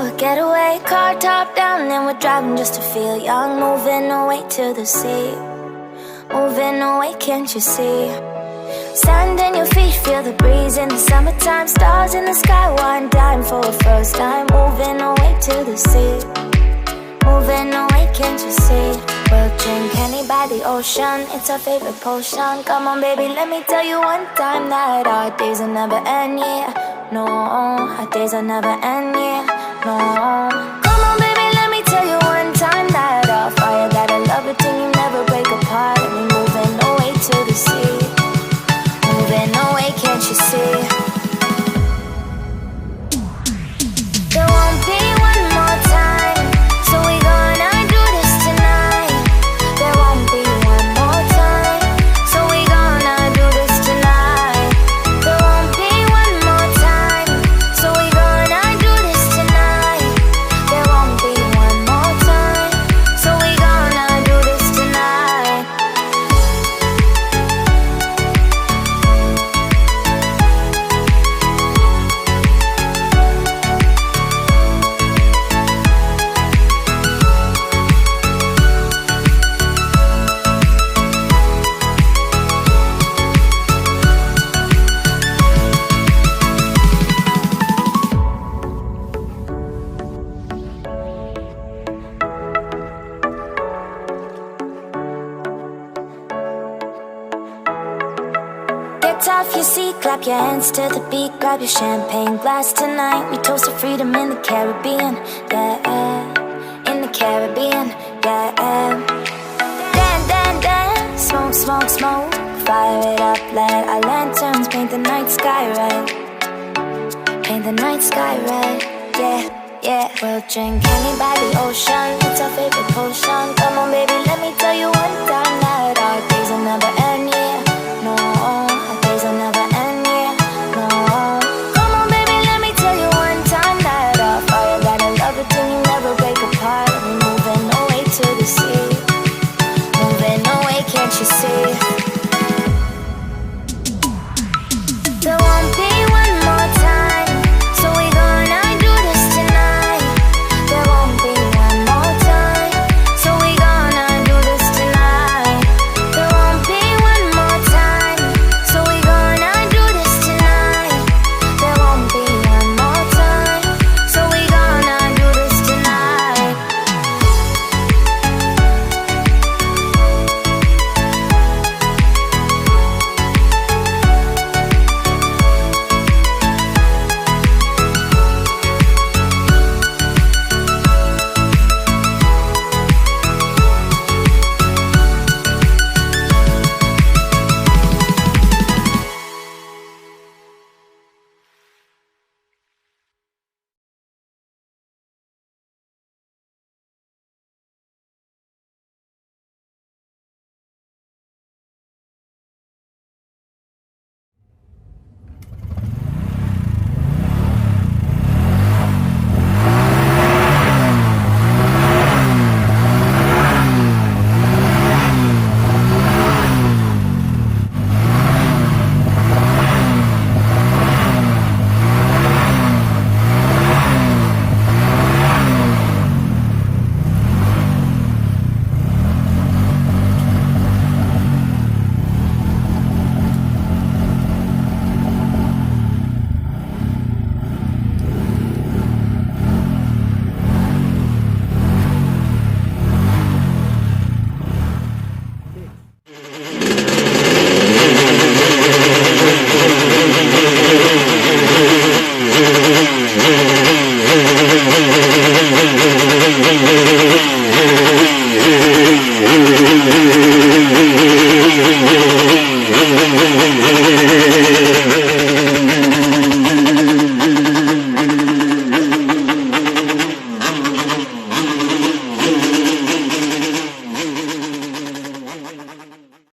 a getaway, car top down, and we're driving just to feel young. Moving away to the sea, moving away, can't you see? Sand in your feet, feel the breeze in the summertime. Stars in the sky, one dime for a first time. Moving away to the sea, moving away, can't you see? We'll drink honey by the ocean, it's our favorite potion. Come on baby, let me tell you one time that our days will never end, yeah. No, our days will never end, yeah. No. Come on baby, let me tell you one time that our fire got a love it till you never break apart. And we're moving away to the sea, moving away, can't you see? There won't be one more time, so we gonna do this tonight. There won't be one more time, so we gonna do this tonight. There won't be one more time, so we gonna do this tonight. There won't be one more time, so we gonna do this tonight. Get off your seat, clap your hands to the beat. Grab your champagne glass tonight. We toast to freedom in the Caribbean, yeah. In the Caribbean, yeah. Dan, dan, dan, smoke, smoke, smoke. Fire it up, let our lanterns paint the night sky red. Paint the night sky red, yeah, yeah. We'll drink honey by the ocean, it's our favorite potion. Come on baby, let me tell you one time that our days will never end, yeah. No, our days will never end, yeah. No. Come on baby, let me tell you one time that our fire got a love it till you never break apart. And we're moving away to the sea, moving away, can't you see? There won't be one more time, so we gonna do this tonight. There won't be one more time, so we gonna do this tonight. There won't be one more time, so we gonna do this tonight. There won't be one more time, so we gonna do this tonight.